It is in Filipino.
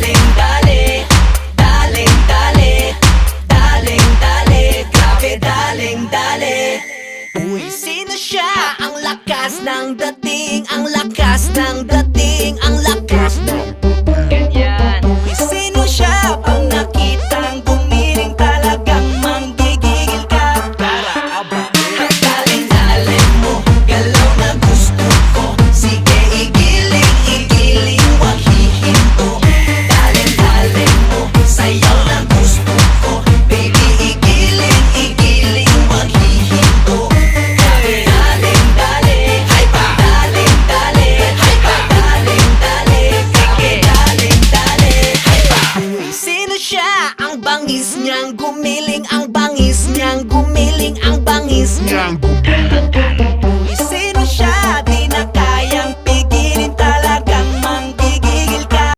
daling dali, daling dali, daling dali, grabe daling dali. Uy, sino siya? Ang lakas ng dating, ang lakas ng dating, ang lakas ng ganyan. Uy, sino siya? Pag nakitang gumiling talagang manggigigil ka. Daling-daling mo, galaw na gusto ko. Sige, igiling, igiling, wag hihinto. Daling-daling mo, sayaw na gusto ko. Baby, igiling, igiling, wag hihinto. Daling-dali, hay pa. Daling-dali, hay pa. Daling-dali, sige. Daling-dali, hay pa. Uy, sino siya? Ang bangis niyang gumiling, ang bangis niyang gumiling, ang bangis niyang gumiling.